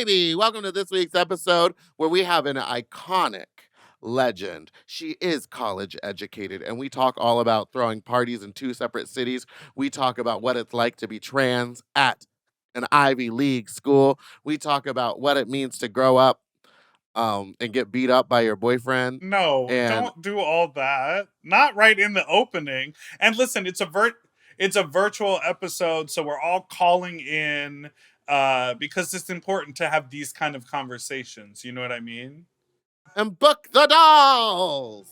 baby. Welcome to this week's episode where we have an iconic legend. She is college educated, and we talk all about throwing parties in two separate cities. We talk about what it's like to be trans at an Ivy League school. We talk about what it means to grow up and get beat up by your boyfriend. No, And don't do all that. Not right in the opening. And listen, it's a virtual episode, so we're all calling in because it's important to have these kind of conversations. You know what I mean? book the dolls.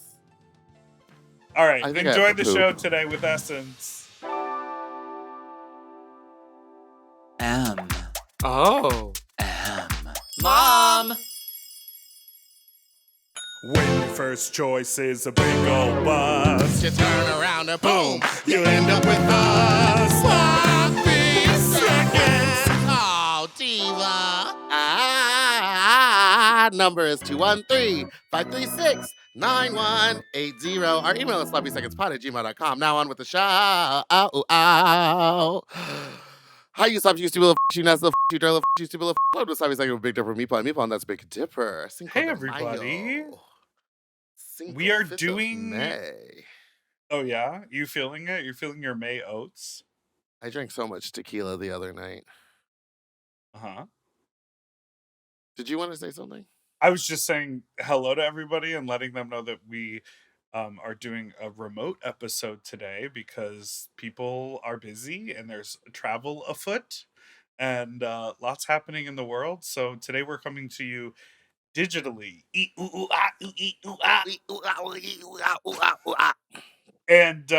All right, I think I have enjoy to the poop. show today with Essence. Oh. Mom! When your first choice is a big old bus, You turn around and boom, you end up with us. Sloppy seconds. Oh, diva. Number is 213-536-9180. Our email is sloppysecondspod@gmail.com. Now on with the show. Hi, you sloppy, you stupid little you nasty little you dirty little you stupid little Welcome to Sloppy Second with Big Dipper, Meatball and that's Big Dipper. Cinco Hey, de everybody. Mayo. We are 5th of doing- May. Oh yeah, you feeling it? You're feeling your May oats? I drank so much tequila the other night. Uh-huh. Did you want to say something? I was just saying hello to everybody and letting them know that we are doing a remote episode today because people are busy and there's travel afoot and lots happening in the world. So today we're coming to you digitally. And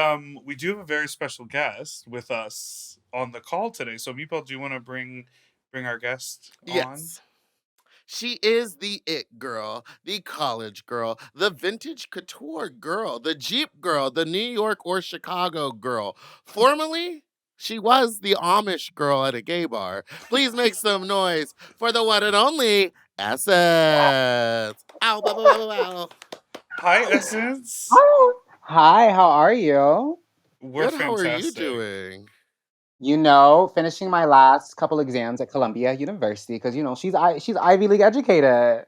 we do have a very special guest with us on the call today. So Meatball, do you want to bring our guest on? Yes. She is the it girl, the college girl, the vintage couture girl, the Jeep girl, the New York or Chicago girl. Formerly, she was the Amish girl at a gay bar. Please make some noise for the one and only Essence. Ow, bow, bow, bow, bow. Hi, Essence. Oh, hi, how are you? We're Good, how are you fantastic. doing? You know, finishing my last couple exams at Columbia University because she's Ivy League educated.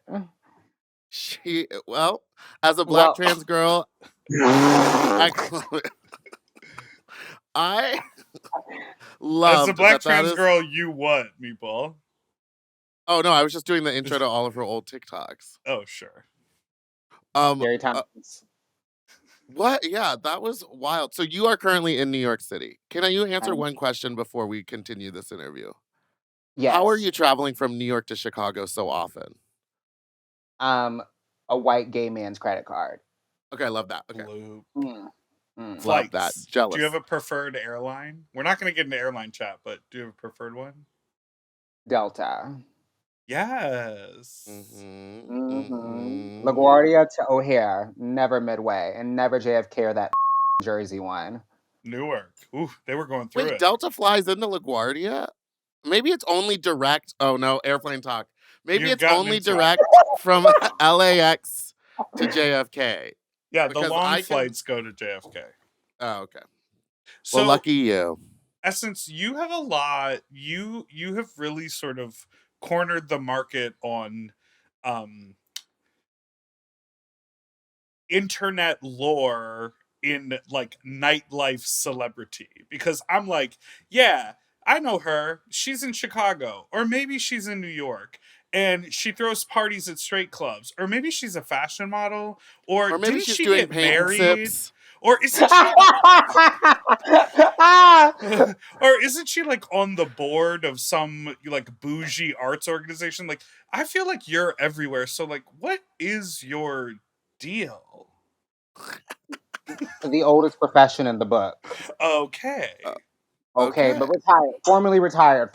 Well, as a black Well, trans girl, I love As a black that trans is. girl, you what, Meatball? Oh no, I was just doing the intro to all of her old TikToks. Oh, sure. Gary Thompson's. What? Yeah, that was wild. So you are currently in New York City. Can you answer one question before we continue this interview? Yes. How are you traveling from New York to Chicago so often? A white gay man's credit card. Okay, I love that. Okay, Blue. love Flights. that. Jealous. Do you have a preferred airline? We're not going to get into airline chat, but do you have a preferred one? Delta. Yes. LaGuardia to O'Hare, never Midway, and never JFK or that Jersey one. Newark. Ooh, they were going through Wait, it. Delta flies into LaGuardia? Maybe it's only direct. Oh no, airplane talk. Maybe You've it's gotten only into it. direct from LAX to JFK. Yeah, the because long flights go to JFK. Oh, okay. So, Well, lucky you. Essence, you have a lot. You have really sort of cornered the market on internet lore in like nightlife celebrity, because I'm like, yeah, I know her. She's in Chicago, or maybe she's in New York, and she throws parties at straight clubs, or maybe she's a fashion model, or maybe didn't she's she doing get paint and married? sips. Or isn't she or isn't she like on the board of some like bougie arts organization? Like, I feel like you're everywhere. So like, what is your deal? The oldest profession in the book. Okay. Okay, but retired. Formerly retired.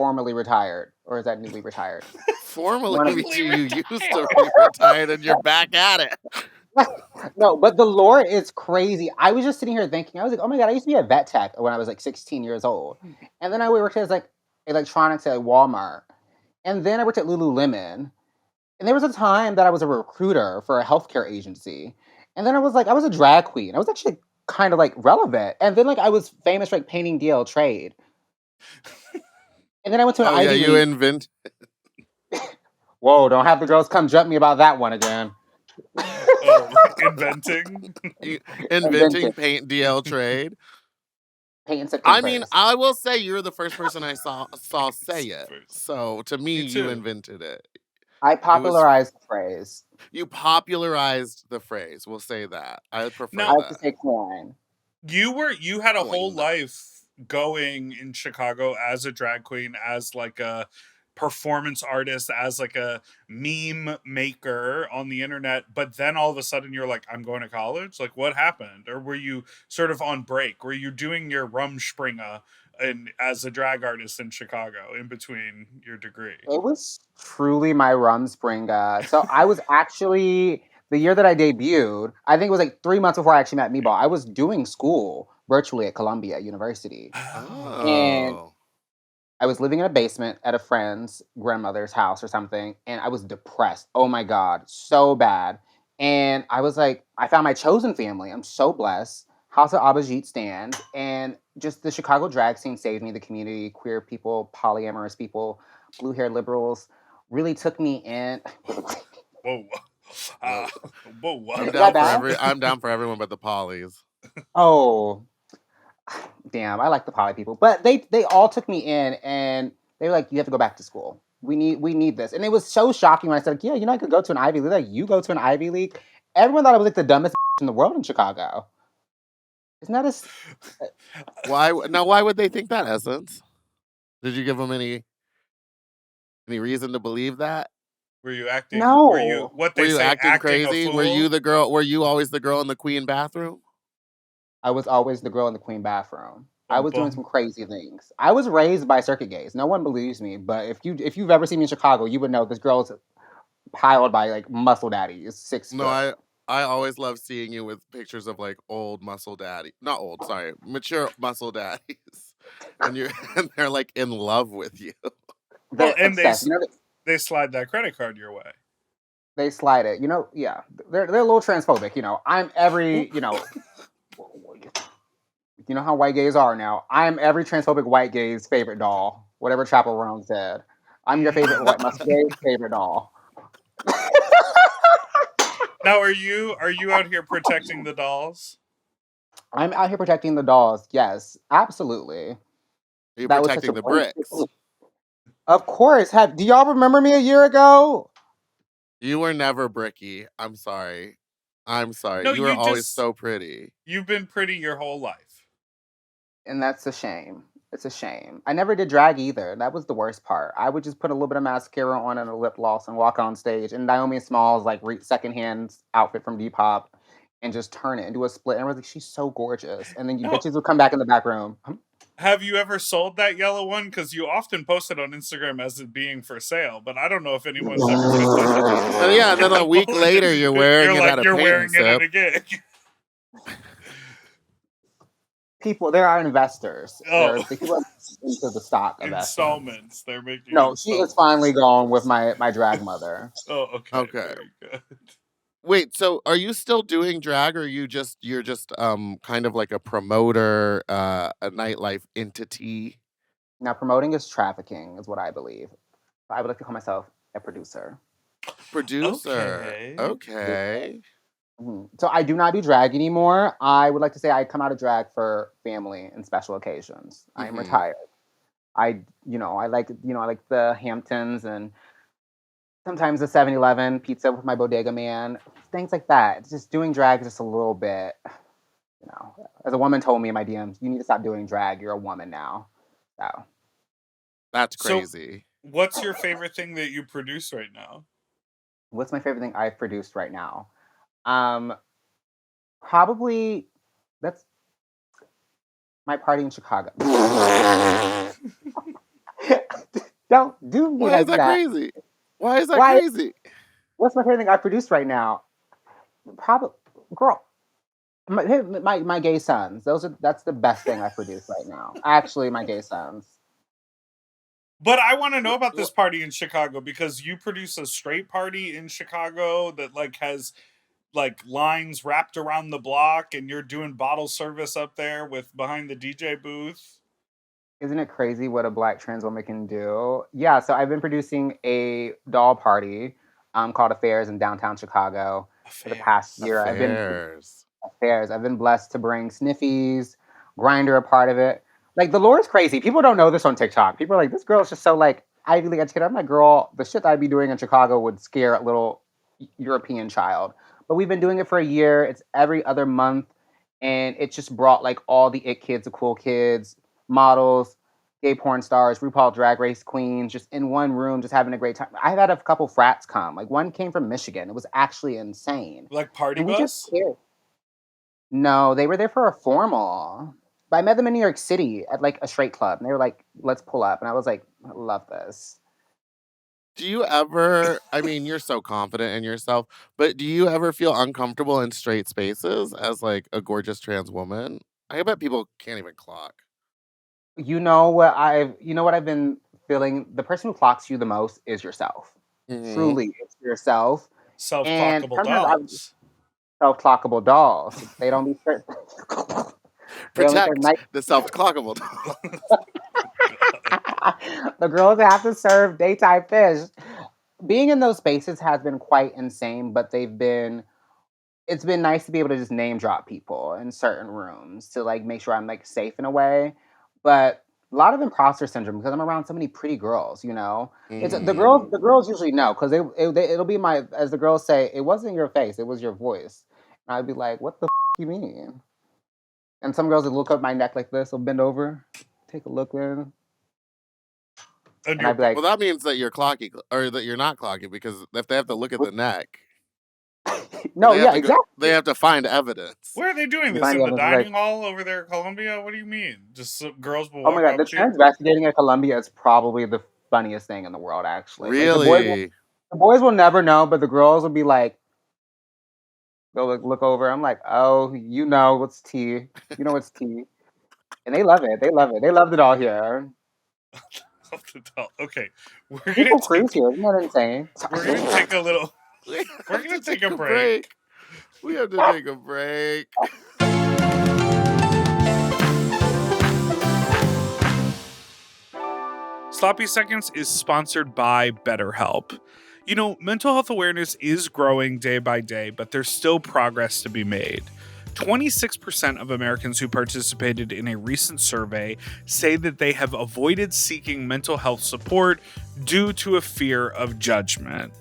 Or is that newly retired? Formerly, you used to be retired and you're back at it. No, but the lore is crazy. I was just sitting here thinking, I was like, oh my God, I used to be a vet tech when I was like 16 years old. And then I worked as like electronics at Walmart. And then I worked at Lululemon. And there was a time that I was a recruiter for a healthcare agency. And then I was a drag queen. I was actually kind of like relevant. And then like I was famous for like painting DL trade. And then I went to an Ivy League. You invent. Whoa, don't have the girls come jump me about that one again. Oh, inventing. Inventing Invented. paint DL trade. Paint I mean, September's. I will say you're the first person I saw say it. First. So to me, Me you too. invented it. I It was popularized the phrase. you popularized the phrase. We'll say that. I prefer I Now, like to that. say coin. you had a whole Coin. life going in Chicago as a drag queen, as like a performance artist, as like a meme maker on the internet, but then all of a sudden you're like, I'm going to college? Like, what happened? Or were you sort of on break? Were you doing your Rumspringa and as a drag artist in Chicago in between your degree? It was truly my Rumspringa. So I was actually the year that I debuted. I think it was like 3 months before I actually met Meatball. I was doing school virtually at Columbia University, Oh. and Oh. I was living in a basement at a friend's grandmother's house or something, and I was depressed. Oh my god, so bad. And I was like, I found my chosen family. I'm so blessed. House of Abhijit stand, and just the Chicago drag scene saved me. The community, queer people, polyamorous people, blue haired liberals, really took me in. Whoa. Whoa. Whoa. I'm Is that down for bad? I'm down for everyone but the polys. Oh, damn, I like the poly people, but they all took me in, and they were like, "You have to go back to school. We need this." And it was so shocking when I said, like, "Yeah, you're not gonna go to an Ivy League." Like, you go to an Ivy League. Everyone thought I was like the dumbest in the world in Chicago. Isn't that Why would they think that, Essence? Did you give them any reason to believe that? Were you no? what Were they you say, acting acting a crazy? Were you fool? the girl? Were you always the girl in the queen bathroom? I was always the girl in the queen bathroom. I Bum was doing bum. some crazy things. I was raised by circuit gays. No one believes me, but if you've ever seen me in Chicago, you would know this girl's piled by like muscle daddies, six No, foot. I always love seeing you with pictures of like old muscle daddy, not old, sorry, mature muscle daddies, and you and they're like in love with you. Well, They're and obsessed. they slide that credit card your way. They slide it. Yeah, they're a little transphobic. I'm every you know how white gays are now. I'm every transphobic white gay's favorite doll. Whatever Chapel Roan said. I'm your favorite white muscle gay's favorite doll. Now, are you out here protecting the dolls? I'm out here protecting the dolls. Yes, absolutely. Are you That was such a protecting the great. bricks? Of course. Do y'all remember me a year ago? You were never bricky. I'm sorry. I'm sorry. No, You were always so pretty. you've been pretty your whole life. And that's a shame. It's a shame. I never did drag either. That was the worst part. I would just put a little bit of mascara on and a lip gloss and walk on stage. And Naomi Smalls like secondhand outfit from Depop and just turn it and do a split. And I was like, she's so gorgeous. And then you Now, bitches would come back in the back room. have you ever sold that yellow one? Because you often post it on Instagram as it being for sale, but I don't know if anyone's ever put the And yeah, and then a week gamble. later you're wearing You're it at like a you're paint and wearing it at sip. a gig. People, there are investors. Oh, There's the people into the stock investments. installments. They're making No, she is installments. finally gone with my drag mother. Oh, okay, Okay. very good. Wait, so are you still doing drag or you're just kind of like a promoter, a nightlife entity? Now, promoting is trafficking, is what I believe. I would like to call myself a producer. Producer. Okay. Okay. Mhm. So I do not do drag anymore. I would like to say I come out of drag for family and special occasions. I am Mhm. retired. I like the Hamptons and sometimes the 7-Eleven pizza with my bodega man, things like that. It's just doing drag is just a little bit, as a woman told me in my DMs, you need to stop doing drag. You're a woman now. So, That's So, crazy. what's your favorite thing that you produce right now? what's my favorite thing I've produced right now? Um, Probably that's my party in Chicago. Don't do me Why is like that that. crazy? Why is that Why? crazy? What's my favorite thing I produced right now? Probably, girl, my gay sons. That's the best thing I produced right now. Actually, my gay sons. But I want to know Wh- about this wh- party in Chicago because you produce a straight party in Chicago that like has like lines wrapped around the block and you're doing bottle service up there with behind the DJ booth. Isn't it crazy what a black trans woman can do? Yeah, so I've been producing a doll party called Affairs in downtown Chicago for the past Affairs. year. Affairs. I've been blessed to bring Sniffies, Grinder a part of it. Like the lore is crazy. People don't know this on TikTok. People are like, this girl's just so like Ivy League educated. I'm like, girl, the shit that I'd be doing in Chicago would scare a little European child. But we've been doing it for a year. It's every other month. And it just brought like all the it kids, the cool kids, models, gay porn stars, RuPaul Drag Race queens, just in one room, just having a great time. I've had a couple frats come. Like one came from Michigan. It was actually insane. Like party And we just bus? cared. No, they were there for a formal. But I met them in New York City at like a straight club. And they were like, let's pull up. And I was like, I love this. Do you ever, I mean, you're so confident in yourself, but do you ever feel uncomfortable in straight spaces as like a gorgeous trans woman? I bet people can't even clock. You know what I've been feeling? The person who clocks you the most is yourself. Hmm. Truly, it's yourself. And Self-clockable sometimes I dolls. self-clockable dolls. They don't be certain. They only serve Protect night. the self-clockable. The girls have to serve daytime fish. Being in those spaces has been quite insane, but it's been nice to be able to just name drop people in certain rooms to like make sure I'm like safe in a way. But a lot of imposter syndrome because I'm around so many pretty girls. It's the Hmm. girls. The girls usually know because it'll be my as the girls say, it wasn't your face, it was your voice, and I'd be like, what the you mean? And some girls would look up my neck like this, will bend over, take a look in, And and your I'd be like, Well, that means that you're clocking or that you're not clocking because if they have to look at what? the neck, No, they have yeah, to go. They exactly. have to find evidence. where are they doing You this? find In the the evidence, like, dining hall over there at Columbia? What do you mean? Just some girls will oh my walk god, the up to you? transvestigating at Columbia is probably the funniest thing in the world. Actually, like Really? the boys will never know, but the girls will be like, they'll look over. I'm like, oh, what's tea? You know what's tea? And they love it. They love it. They loved it all here. Off the top. Okay, we're gonna People cruise take here. Isn't that insane? we're gonna take a little. We We're have gonna to take a take a break. break. We have to take a break. Sloppy Seconds is sponsored by BetterHelp. You know, mental health awareness is growing day by day, but there's still progress to be made. 26% of Americans who participated in a recent survey say that they have avoided seeking mental health support due to a fear of judgment.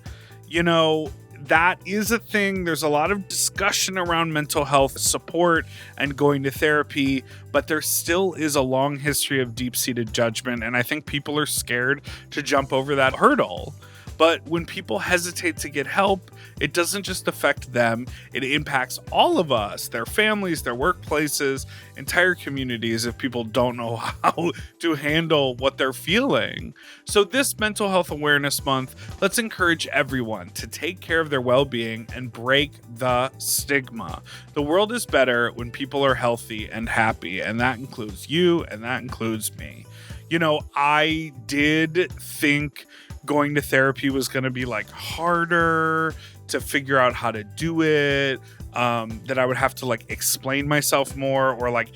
You know, that is a thing. There's a lot of discussion around mental health support and going to therapy, but there still is a long history of deep seated judgment. And I think people are scared to jump over that hurdle. But when people hesitate to get help, it doesn't just affect them, it impacts all of us, their families, their workplaces, entire communities if people don't know how to handle what they're feeling. So, this Mental Health Awareness Month, let's encourage everyone to take care of their well being and break the stigma. The world is better when people are healthy and happy, and that includes you and that includes me. You know, I did think going to therapy was going to be like harder to figure out how to do it, that I would have to like explain myself more, or like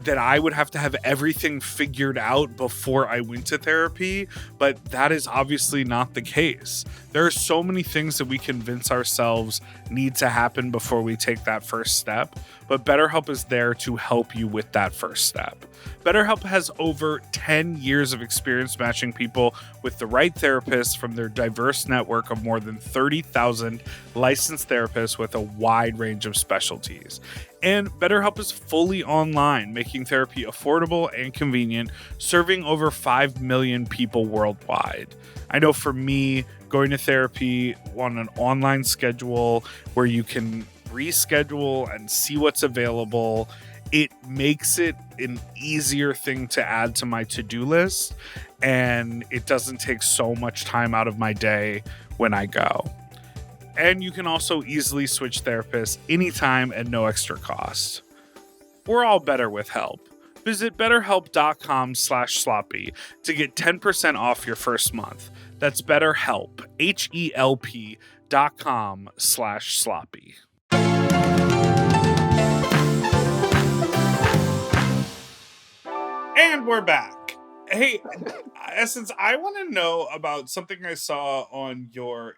that I would have to have everything figured out before I went to therapy, but that is obviously not the case. There are so many things that we convince ourselves need to happen before we take that first step, but BetterHelp is there to help you with that first step. BetterHelp has over 10 years of experience matching people with the right therapists from their diverse network of more than 30,000 licensed therapists with a wide range of specialties. And BetterHelp is fully online, making therapy affordable and convenient, serving over 5 million people worldwide. I know for me, going to therapy on an online schedule where you can reschedule and see what's available, it makes it an easier thing to add to my to-do list, and it doesn't take so much time out of my day when I go. And you can also easily switch therapists anytime at no extra cost. We're all better with help. Visit betterhelp.com/sloppy to get 10% off your first month. That's BetterHelp, HELP.com/sloppy. And we're back. Hey, Essence, I want to know about something I saw on your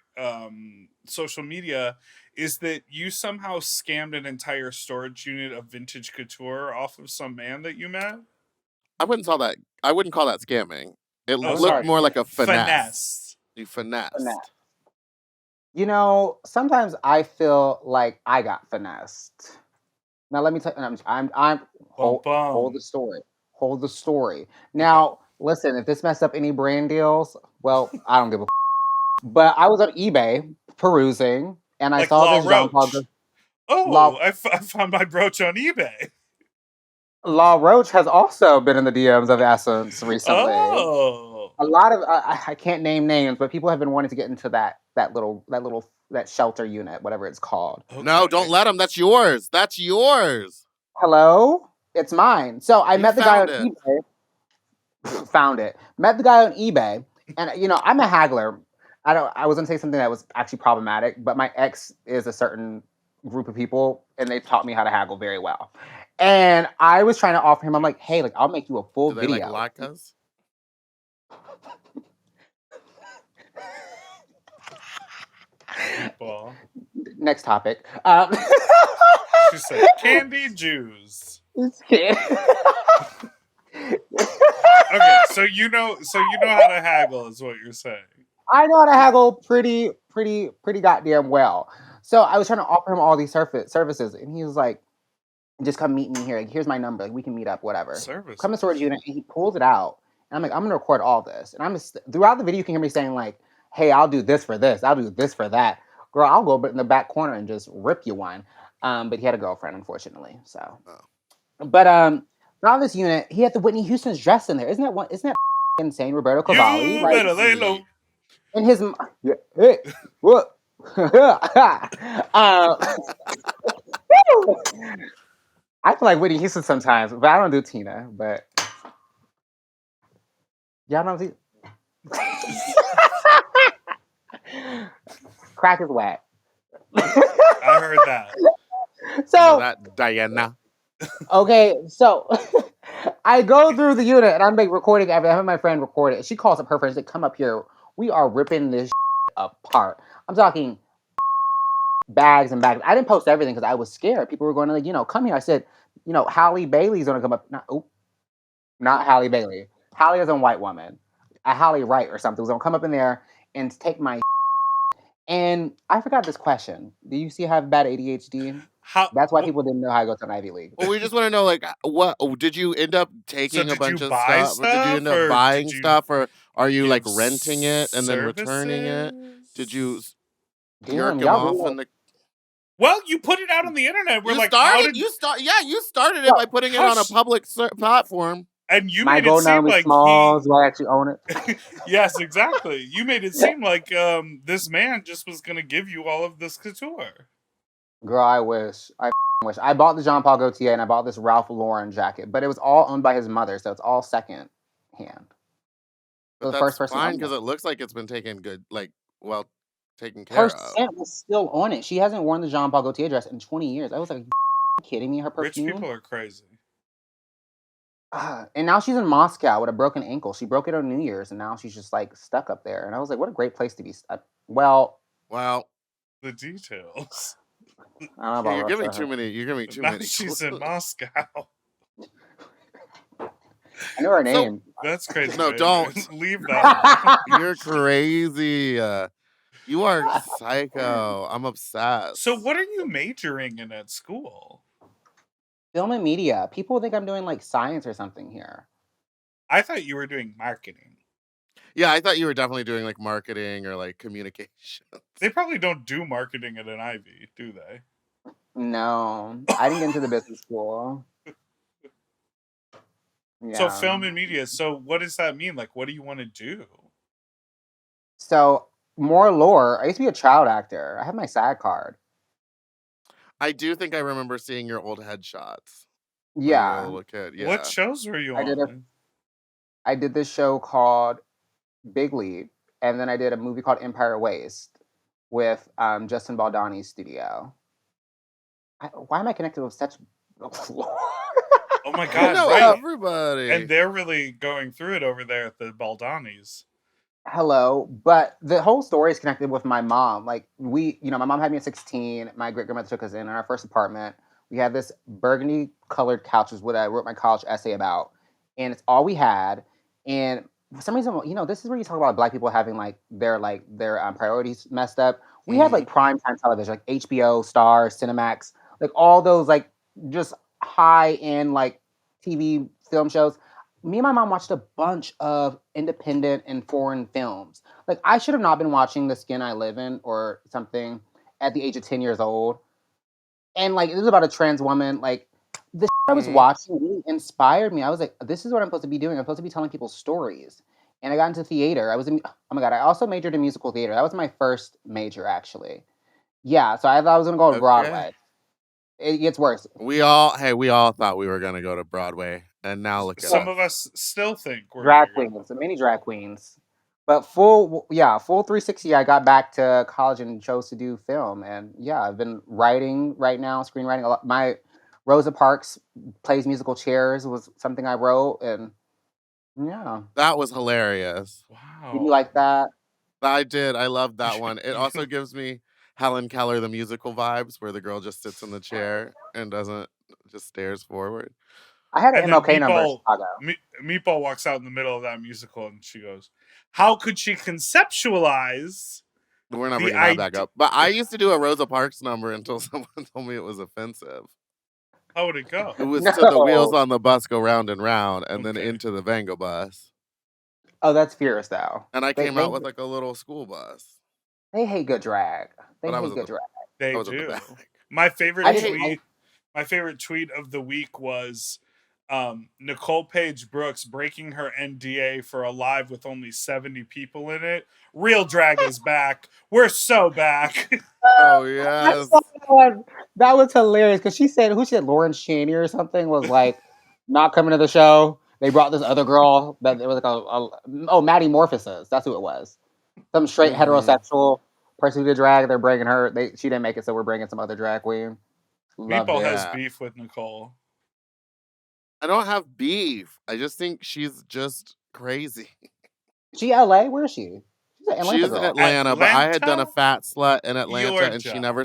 social media. Is that you somehow scammed an entire storage unit of vintage couture off of some man that you met? I wouldn't call that. I wouldn't call that scamming. It I Oh, wouldn't call looked it sorry. more like a finesse. Finesse. You finesse. finessed. You know, sometimes I feel like I got finessed. Now let me tell you, I'm Bum hold bum. the story. Hold the story. Now, listen, if this messed up any brand deals, well, I don't give a. But I was on eBay perusing, and I Like saw La this Jean Paul Roche. Oh, La I found my brooch on eBay. La Roche has also been in the DMs of Essence recently. Oh. A lot of I can't name names, but people have been wanting to get into that shelter unit, whatever it's called. No, don't Okay. let him. That's yours. That's yours. Hello, it's mine. So I You met the guy on found it. eBay. Found it. Met the guy on eBay, and I'm a haggler. I was gonna say something that was actually problematic, but my ex is a certain group of people, and they taught me how to haggle very well. And I was trying to offer him. I'm like, hey, like I'll make you a full Do they like video. latkes? Meatball. Next topic. She said candy Jews. Just kidding. Okay, so you know how to haggle is what you're saying. I know how to haggle pretty goddamn well. So I was trying to offer him all these services, and he was like, "Just come meet me here. Like, here's my number. Like, we can meet up, whatever." Come to storage Services. unit, and he pulls it out, and I'm like, "I'm gonna record all this." And I'm just throughout the video, you can hear me saying like, "Hey, I'll do this for this. I'll do this for that." Girl, I'll go in the back corner and just rip you one. But he had a girlfriend, unfortunately. So, Oh. but around this unit, he had the Whitney Houston's dress in there. Isn't that insane? Roberto Cavalli, You like better lay low. in his yeah, hey, what? I feel like Whitney Houston sometimes, but I don't do Tina. But y'all know crack is whack. I heard that. You know So that, Diana? okay, so I go through the unit and I'm like recording. I have my friend record it. She calls up her friends. They come up here. We are ripping this apart. I'm talking bags and bags. I didn't post everything because I was scared. People were going to come here. I said, Halle Bailey's gonna come up. Not Halle Bailey. Halle is a white woman. A Halle Wright or something was gonna come up in there and take my. And I forgot this question. Do you see how I have bad ADHD? How? That's why people didn't know how I go to an Ivy League. Well, we just want to know, like, what did you end up So taking a did you bunch of buy stuff? Or did you stuff end up or did buying you stuff, or are you like give renting it and then returning it? Did you services? yerk Damn, him y'all really off in don't. the? Well, you put it out on the internet. We're You like, how started. did Yeah, you started it So, by putting it how? on a public platform. And you my made it gold seem number like he. smalls. Do I actually own it? Yes, exactly. You made it seem like this man just was gonna give you all of this couture. Girl, I wish. I wish. I bought the Jean Paul Gaultier and I bought this Ralph Lauren jacket, but it was all owned by his mother, so it's all second hand. So But the first that's person fine owned because it. it looks like it's been taken good, like, well, taken Her care of. scent was still on it. She hasn't worn the Jean Paul Gaultier dress in 20 years. I was like, kidding me? Her Rich perfume? people are crazy. And now she's in Moscow with a broken ankle. She broke it on New Year's, and now she's just like stuck up there. And I was like, what a great place to be stuck. Well, Well, The details. I don't know yeah, about you're giving Russia. too many. You're giving too Now many she's in clues. Moscow. I know her So name. That's crazy. no, don't. Leave that. You're crazy. You are psycho. I'm So, obsessed. what are you majoring in at school? Film and media. People think I'm doing like science or something here. I thought you were doing marketing. Yeah, I thought you were definitely doing like marketing or like communication. They probably don't do marketing at an Ivy, do they? No, I didn't get into the business school. So, Yeah. film and media. So, what does that mean? Like, what do you want to do? So more lore. I used to be a child actor. I have my SAG card. I do think I remember seeing your old headshots when you were a Yeah, little kid. What Yeah. shows were you I did a on? I did this show called Big Lead, and then I did a movie called Empire Waste with Justin Baldani's studio. Why am I connected with such lore? Oh my You God, know right. everybody. And they're really going through it over there at the Baldani's. Hello, but the whole story is connected with my mom. Like my mom had me at 16. My great grandmother took us in our first apartment. We had this burgundy colored couch, is what I wrote my college essay about, and it's all we had. And for some reason, this is where you talk about black people having their priorities messed up. We had Mhm. like prime time television, like HBO, Star, Cinemax, like all those like just high end like TV film shows. Me and my mom watched a bunch of independent and foreign films. Like I should have not been watching The Skin I Live In or something at the age of 10 years old. And like it was about a trans woman. Like the I was Mhm. watching really inspired me. I was like, this is what I'm supposed to be doing. I'm supposed to be telling people stories. And I got into theater. Oh my god, I also majored in musical theater. That was my first major actually. Yeah, so I thought I was gonna go to Okay. Broadway. It gets worse. We all thought we were gonna go to Broadway, and now look at Some Well, of us. us still think we're drag gonna go. queens, many drag queens. But full 360. I got back to college and chose to do film, and yeah, I've been writing right now, screenwriting a lot. My Rosa Parks plays musical chairs was something I wrote, and yeah, That was hilarious. did you Wow. like that? I did. I loved that one. It also gives me Helen Keller the musical vibes, where the girl just sits in the chair and doesn't just stares forward. I had an And then MLK number in Chicago. Meatball walks out in the middle of that musical and she goes, "How could she conceptualize We're never the gonna have that idea?" go. But I used to do a Rosa Parks number until someone told me it was offensive. How would it go? It was to the wheels No. on the bus go round and round, and then Okay. into the Venga bus. Oh, that's fierce though. And I They came they out with like a little school bus, they hate good drag. They but I was hate at good the drag. They I was at the do. back. My I favorite didn't. tweet my favorite tweet of the week was Nicole Page Brooks breaking her NDA for a live with only 70 people in it. Real drag is back. We're so back. Oh I yes. saw that one. That was hilarious because who said Lawrence Chaney or something was like not coming to the show. They brought this other girl that it was like Maddie Morphosis. That's who it was. Some straight Mhm. heterosexual person who did drag. They're bringing her. She didn't make it, so we're bringing some other drag queen. Loved Meatball it. has Yeah. beef with Nicole. I don't have beef. I just think she's just crazy. She LA? Where is she? She's an Atlanta She's girl. Atlanta, but I had done a Atlanta, fat slut in Atlanta, and Georgia.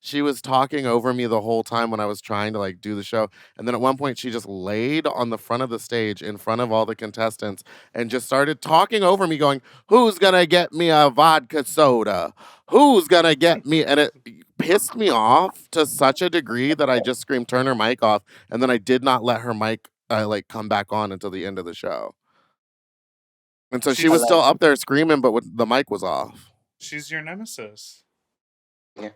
she was talking over me the whole time when I was trying to like do the show. And then at one point she just laid on the front of the stage in front of all the contestants and just started talking over me, going, "Who's gonna get me a vodka soda? Who's gonna get me?" And it pissed me off to such a degree that I just screamed, "Turn her mic off!" And then I did not let her mic like come back on until the end of the show. And so she was She's still Hello. up there screaming, but the mic was off. she's your nemesis. Yeah.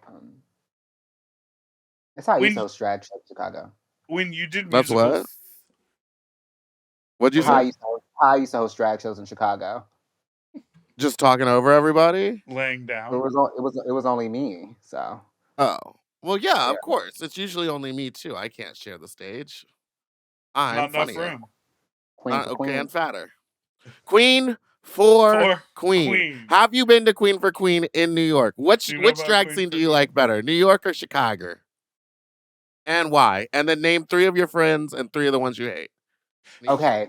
That's how I used to When host drag shows in Chicago. when you did That's musical what? What'd you what? How say? I used to host drag shows in Chicago. Just talking over everybody? Laying It down. was it was only me. So Oh. Well, yeah, yeah, of course. It's usually only me too. I can't share the stage. Not I'm enough funnier. room queen for Okay, and queen. fatter. Queen for for Queen. Queen. Have you been to Queen for Queen in New York? Do you know Which about drag Queen scene do for you like Queen? better, New York or Chicago? And why? And then name 3 of your friends and 3 of the ones you hate. Nisha. Okay,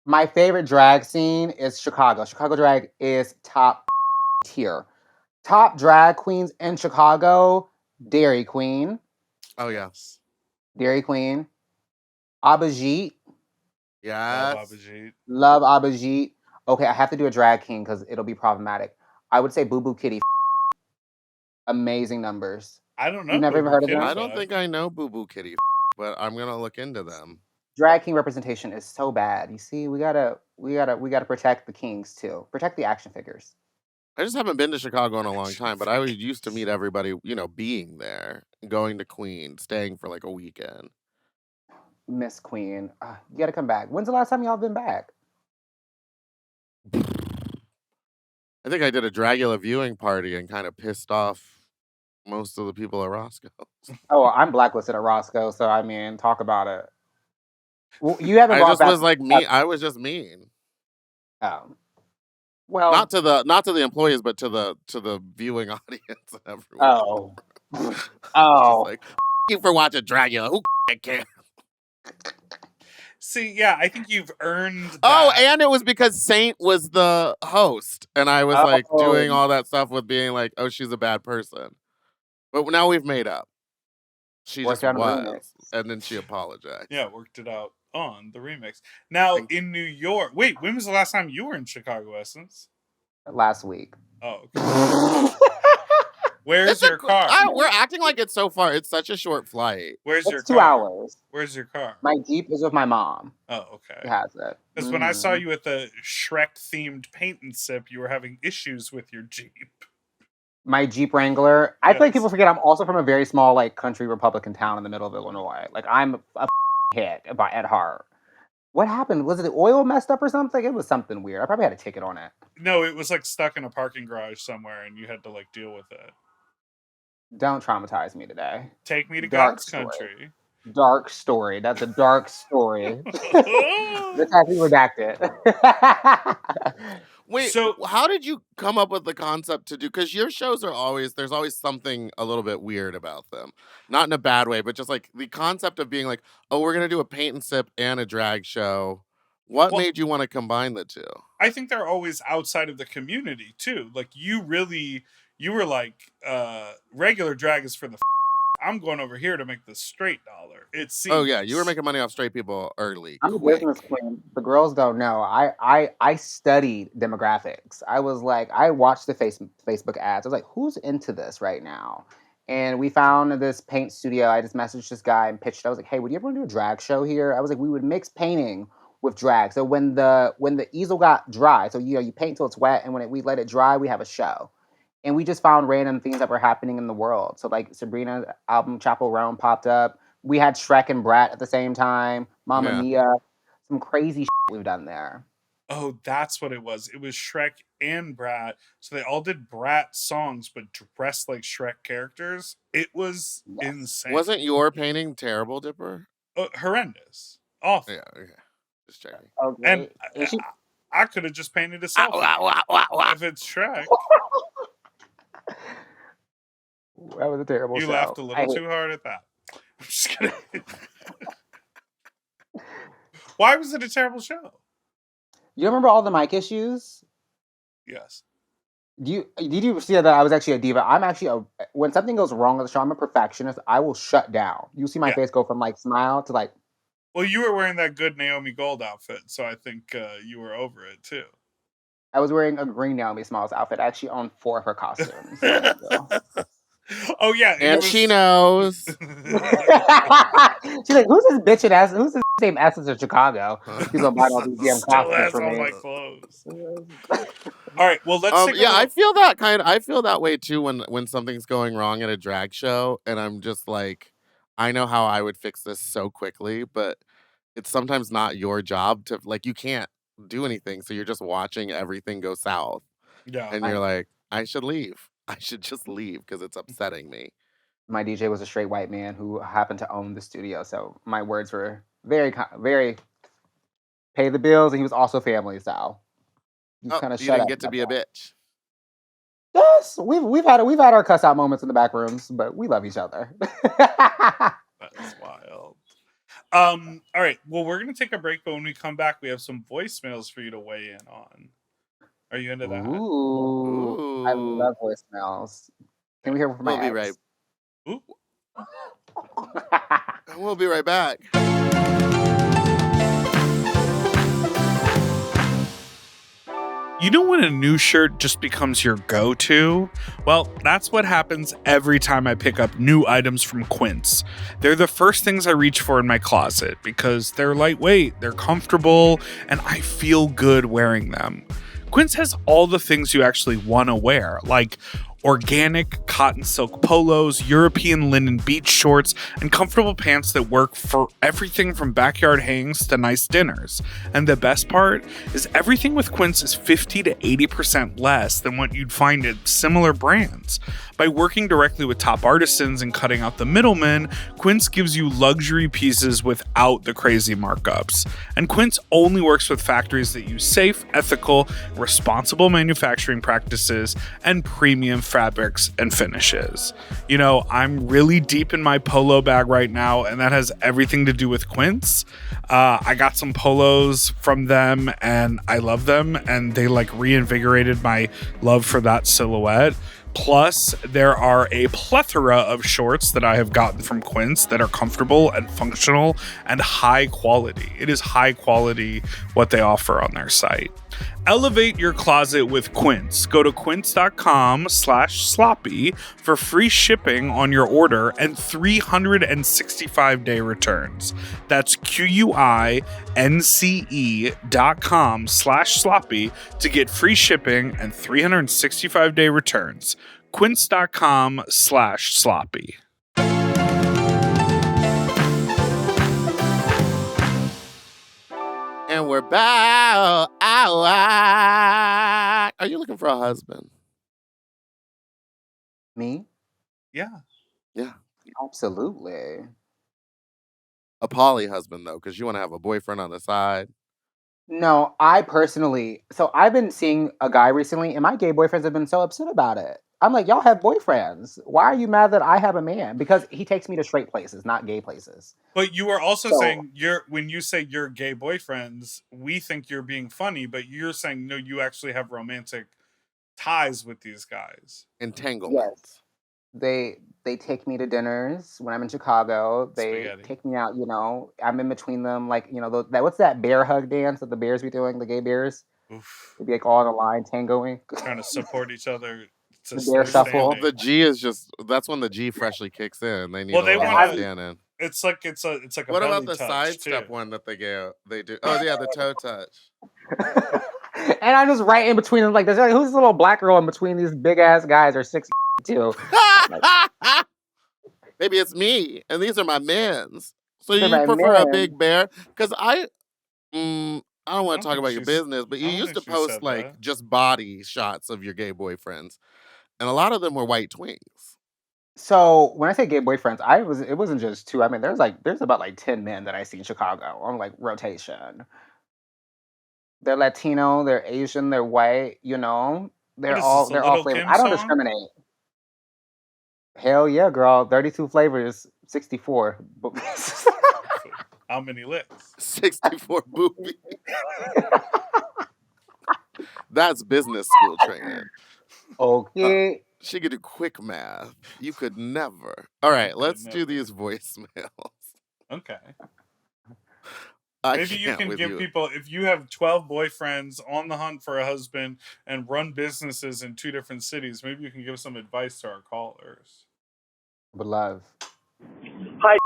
my favorite drag scene is Chicago. Chicago drag is top tier. Top drag queens in Chicago: Dairy Queen, Oh yeah. Yes. Dairy Queen, Abhijit. Love Yes. Abhijit. Love Abhijit. Okay, I have to do a drag king because it'll be problematic. I would say Boo Boo Kitty. Amazing numbers. I don't You've know never Boo even Boo heard of Kitty I them? don't Flip. think I know Boo Boo Kitty, but I'm gonna look into them. Drag king representation is so bad. You see, we gotta protect the kings too. Protect the action figures. I just haven't been to Chicago in a long time, but I was used to meet everybody, being there, going to Queen, staying for like a weekend. Miss Queen. You gotta come back. When's the last time y'all been back? I think I did a Dragula viewing party and kind of pissed off most of the people at Roscoe. Oh, I'm blacklisted at Roscoe, so I mean, talk about it. Well, you haven't I brought just back. was like me. I was just mean, Oh, well. not to the employees, but to the viewing audience and everyone. Oh. I was just Oh. like, you for watching Dragula. Who cares? See, yeah, I think you've earned Oh, that. and it was because Saint was the host, and I was like doing Oh, all that stuff with being like, oh, she's a bad person. But now we've made up. She worked just out in the remix. was, and then she apologized. Yeah, worked it out on the remix. Now in New York. Wait, when was the last time you were in Chicago, Essence? Last week. Oh, okay. Where's your car? We're acting like it's so far. It's such a short flight. Where's your It's 2 car? hours. Where's your car? My Jeep is with my mom. Oh, She okay. has it. Because when I saw you at the Shrek themed paint and sip, you were having issues with your Jeep. My Jeep Wrangler. I feel like Yes. people forget I'm also from a very small, like, country Republican town in the middle of Illinois. Like, I'm a hit at heart. What happened? Was it the oil messed up or something? It was something weird. I probably had a ticket on it. No, it was like stuck in a parking garage somewhere, and you had to like deal with it. Don't traumatize me today. Take me to Dark God's story. country. Dark story. That's a dark story. This has to be redacted. Wait, So- how did you come up with the concept to do? Because your shows are always, there's always something a little bit weird about them. Not in a bad way, but just like the concept of being like, oh, we're going to do a paint and sip and a drag show. What Well- made you want to combine the two? I think they're always outside of the community too. Like you were like, regular drag is for the I'm going over here to make the straight dollar. It seems. Oh, yeah. You were making money off straight people early. I'm a quick. business queen. The girls don't know. I studied demographics. I was like, I watched the Facebook ads. I was like, who's into this right now? And we found this paint studio. I just messaged this guy and pitched it. I was like, hey, would you ever want to do a drag show here? I was like, we would mix painting with drag. So when the easel got dry, so you paint till it's wet, and when we let it dry, we have a show. And we just found random things that were happening in the world. So like Sabrina's album Chapel Realm popped up. We had Shrek and Brat at the same time. Mamma Yeah. Mia. Some crazy shit we've done there. Oh, that's what it was. It was Shrek and Brat. So they all did Brat songs, but dressed like Shrek characters. It was insane. Wasn't your painting terrible, Dipper? Horrendous. Awful. Yeah, okay. Just checking. Okay. And Is she- I could have just painted a selfie. If it's Shrek. that was a terrible You show. laughed a little too hard at that. I'm just kidding. Why was it a terrible show? You remember all the mic issues? Yes. Did you see that I was actually a diva? I'm actually when something goes wrong on the show, I'm a perfectionist. I will shut down. You see my Yeah. face go from like smile to like. Well, you were wearing that good Naomi Gold outfit, so I think you were over it too. I was wearing a green Naomi Smiles outfit. I actually owned 4 of her costumes. Oh yeah, And she knows. She's like, who's this bitch in Essence? Who's this same Essence in Chicago? He's gonna buy all these damn Still costumes has for all me. my clothes. All right, well let's take a Yeah, I little- feel that way too when something's going wrong at a drag show, and I'm just like, I know how I would fix this so quickly, but it's sometimes not your job to, like, you can't do anything, so you're just watching everything go south, Yeah. and you're like, I should leave. I should just leave because it's upsetting me. My DJ was a straight white man who happened to own the studio, so my words were very pay the bills, and he was also family style. You Oh, kind of you shut didn't up. get to be a bitch. Yes, we've had our cuss out moments in the back rooms, but we love each other. That's wild. All right. Well, we're gonna take a break, but when we come back, we have some voicemails for you to weigh in on. Are you into that? Ooh, I love voicemails. Can we hear from my We'll be right. ex? Ooh. We'll be right back. You know when a new shirt just becomes your go-to? Well, that's what happens every time I pick up new items from Quince. They're the first things I reach for in my closet because they're lightweight, they're comfortable, and I feel good wearing them. Quince has all the things you actually want to wear, like organic cotton silk polos, European linen beach shorts, and comfortable pants that work for everything from backyard hangs to nice dinners. And the best part is everything with Quince is 50 to 80% less than what you'd find at similar brands. By working directly with top artisans and cutting out the middlemen, Quince gives you luxury pieces without the crazy markups. And Quince only works with factories that use safe, ethical, responsible manufacturing practices and premium fabrics and finishes. You know, I'm really deep in my polo bag right now, and that has everything to do with Quince. I got some polos from them, and I love them, and they like reinvigorated my love for that silhouette. Plus, there are a plethora of shorts that I have gotten from Quince that are comfortable and functional and high quality. It is high quality what they offer on their site. Elevate your closet with Quince. Go to quince.com/sloppy for free shipping on your order and 365-day returns. That's QUINCE.com/sloppy to get free shipping and 365-day returns. Quince.com/sloppy. And we're back. Are you looking for a husband? Me? Yeah. Yeah. Absolutely. A poly husband, though, because you want to have a boyfriend on the side. No, I personally, so I've been seeing a guy recently, and my gay boyfriends have been so upset about it. I'm like, y'all have boyfriends. Why are you mad that I have a man? Because he takes me to straight places, not gay places. But you are also So, saying when you say you're gay boyfriends, we think you're being funny, but you're saying no, you actually have romantic ties with these guys. Entanglement. yes, they take me to dinners when I'm in Chicago. They Spaghetti. take me out, I'm in between them, like, what's that bear hug dance that the bears be doing, the gay bears? Oof. They'd be like all on the line tangoing. Trying to support each other to The stay bear shuffle. standing. The G is that's when the G freshly kicks in. They need Well, a they little wanna- standing. It's like a What belly about the touch, sidestep too. one that they do? Oh yeah, the toe touch. And I'm just right in between them, like, there's like, who's the little black girl in between these big ass guys or 6'2"? Maybe it's me, and these are my men's. So They're you my prefer a men. big bear? Because I don't want to talk about your she's- business, but I you don't used to think she post said like that. just body shots of your gay boyfriends, and a lot of them were white twins. So when I say gay boyfriends, it wasn't just two. I mean, there's about like 10 men that I see in Chicago on like rotation. They're Latino, they're Asian, they're white, What They're is this, a all Little flavors. Kim I don't song? discriminate. Hell yeah, girl. 32 flavors, 64. How many licks? 64 boobies. That's business school training. Okay. She could do quick math. You could never. All right, let's do these voicemails. Okay. I Maybe you can't can with give you. people, if you have 12 boyfriends on the hunt for a husband and run businesses in 2 different cities, maybe you can give some advice to our callers. But love. Hi.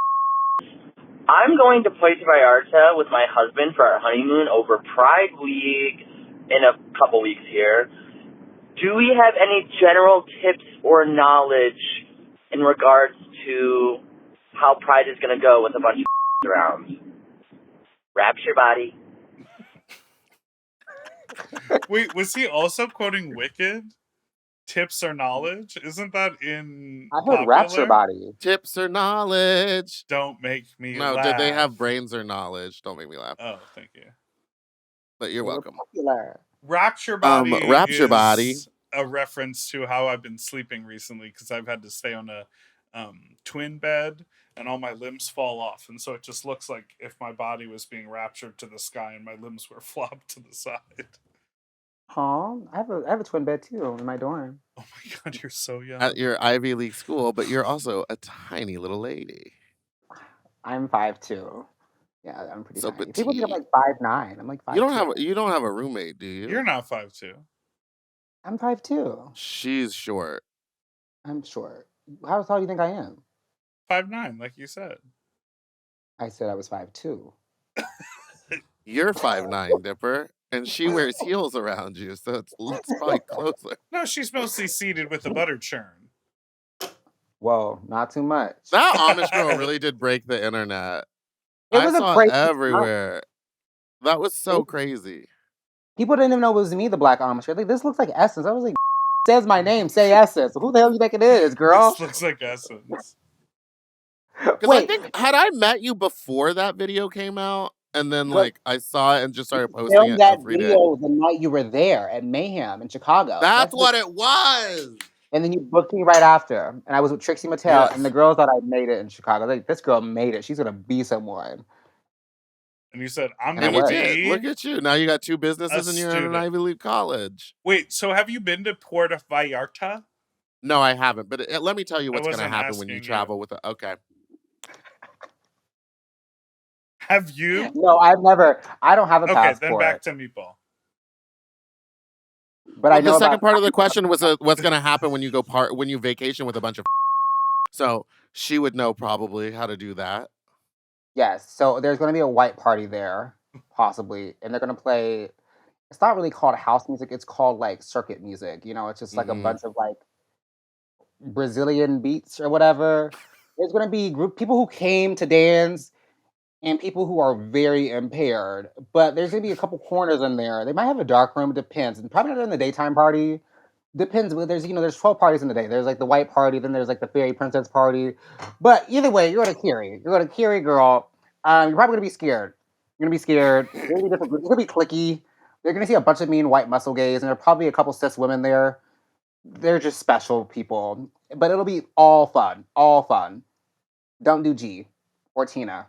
I'm going to Puerto Vallarta with my husband for our honeymoon over Pride Week in a couple weeks here. Do we have any general tips or knowledge in regards to how Pride is going to go with a bunch of around? Rapture body. Wait, was he also quoting Wicked? Tips or knowledge? Isn't that in I heard rapture body. Tips or knowledge? Don't make me No, laugh. did they have brains or knowledge? Don't make me laugh. Oh, thank you. But you're They were welcome. popular. Rapture body Rapture is body. a reference to how I've been sleeping recently because I've had to stay on a twin bed and all my limbs fall off, and so it just looks like if my body was being raptured to the sky and my limbs were flopped to the side. Huh? I have a twin bed too in my dorm. Oh my god, you're so young. At your Ivy League school, but you're also a tiny little lady. I'm 5'2". Yeah, I'm pretty So tiny. People think I'm petite. like 5'9". I'm like 5'2". You don't have a roommate, do you? You're not 5'2". I'm 5'2". She's short. I'm short. How tall do you think I am? 5'9", like you said. I said I was 5'2". You're 5'9", Dipper, and she wears heels around you, so it's probably closer. No, she's mostly seated with the butter churn. Whoa, not too much. That Amish girl really did break the internet. It was I saw a crazy everywhere. That was so crazy. People didn't even know it was me, the Black Amish. They're like, this looks like Essence. I was like, says my name, say Essence. Who the hell you think it is, girl? This looks like Essence. Because I think, had I met you before that video came out, and then like I saw it and just started posting filmed it that every day. video the night you were there at Mayhem in Chicago. That's what it was. And then you booked me right after. And I was with Trixie Mattel, and the Yes. girls thought I made it in Chicago. Like, this girl made it. She's gonna be someone. And you said, I'm And I And gonna you was. did. Look be at you. Now you got 2 a businesses and you're at an student. Ivy League college. Wait, so have you been to Puerto Vallarta? No, I haven't. But let me tell you I what's going to wasn't happen when you asking you. travel with a. Okay. Have you? No, I don't have a Okay, passport. then back to Meatball. But Well, I the know second about part of the question was what's going to happen when you when you vacation with a bunch of. So she would know probably how to do that. yes. So there's gonna be a white party there, possibly, and they're gonna play. It's not really called house music. It's called like circuit music. You know, it's just like a Hmm. bunch of like Brazilian beats or whatever. There's gonna be people who came to dance and people who are very impaired. But there's gonna be a couple corners in there. They might have a dark room. It depends. And probably not in the daytime party. Depends. But there's 12 parties in the day. There's like the white party. Then there's like the fairy princess party. But either way, you're gonna Kiri. You're gonna Kiri, girl. You're probably gonna be scared. You're gonna be scared. There's gonna be different groups. It's gonna be clicky. They're gonna see a bunch of mean white muscle gays, and there are probably a couple cis women there. They're just special people. But it'll be all fun. All fun. Don't do G or Tina.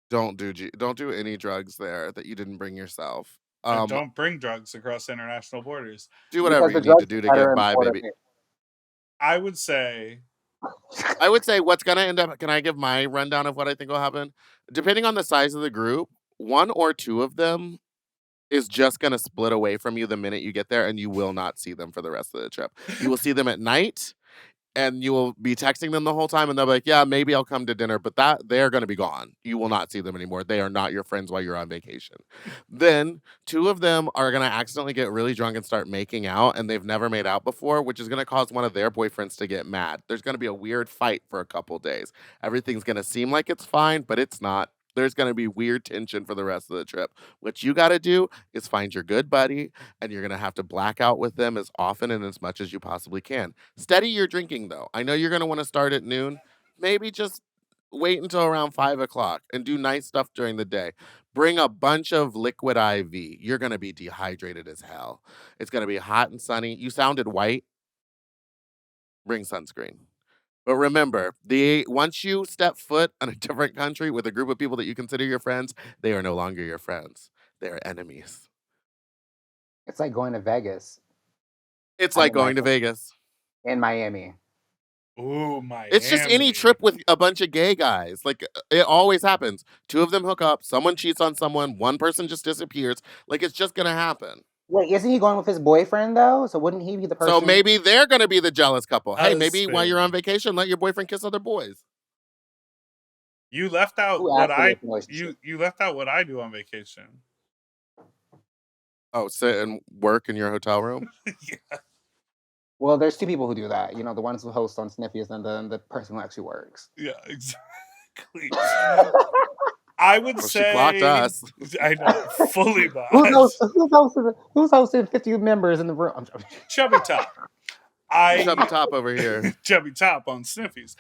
Don't do any drugs there that you didn't bring yourself. And don't bring drugs across international borders. Do whatever Because you the need to drugs do are to better get in by, Florida. baby. I would say I would say what's going to end up. Can I give my rundown of what I think will happen? Depending on the size of the group, 1 or 2 of them is just going to split away from you the minute you get there, and you will not see them for the rest of the trip. You will see them at night, and you will be texting them the whole time, and they'll be like, yeah, maybe I'll come to dinner, but they're going to be gone. You will not see them anymore. They are not your friends while you're on vacation. Then 2 of them are going to accidentally get really drunk and start making out, and they've never made out before, which is going to cause one of their boyfriends to get mad. There's going to be a weird fight for a couple days. Everything's going to seem like it's fine, but it's not. There's going to be weird tension for the rest of the trip. What you got to do is find your good buddy, and you're going to have to black out with them as often and as much as you possibly can. Steady your drinking, though. I know you're going to want to start at noon. Maybe just wait until around 5 o'clock and do nice stuff during the day. Bring a bunch of liquid IV. You're going to be dehydrated as hell. It's going to be hot and sunny. You sounded white. Bring sunscreen. But remember, once you step foot in a different country with a group of people that you consider your friends, they are no longer your friends. They are enemies. It's like going to Vegas. It's I like mean, going to Vegas. in Miami. ooh, Miami. It's just any trip with a bunch of gay guys. Like, it always happens. 2 of them hook up, someone cheats on someone, one person just disappears. Like, it's just gonna happen. Wait, isn't he going with his boyfriend though? So wouldn't he be the person? So maybe they're gonna be the jealous couple. Hey, maybe while you're on Husband. vacation, let your boyfriend kiss other boys. You left out Who what asked for I this relationship? you left out what I do on vacation. Oh, sit and work in your hotel room? Yeah. Well, there's 2 people who do that. You know, the ones who host on Sniffies and then the person who actually works. Yeah, exactly. I would Well, she clocked say us. I know, fully Who's botched. hosting 50 members in the room? Chubby Top. Chubby top over here. Chubby Top on Sniffies.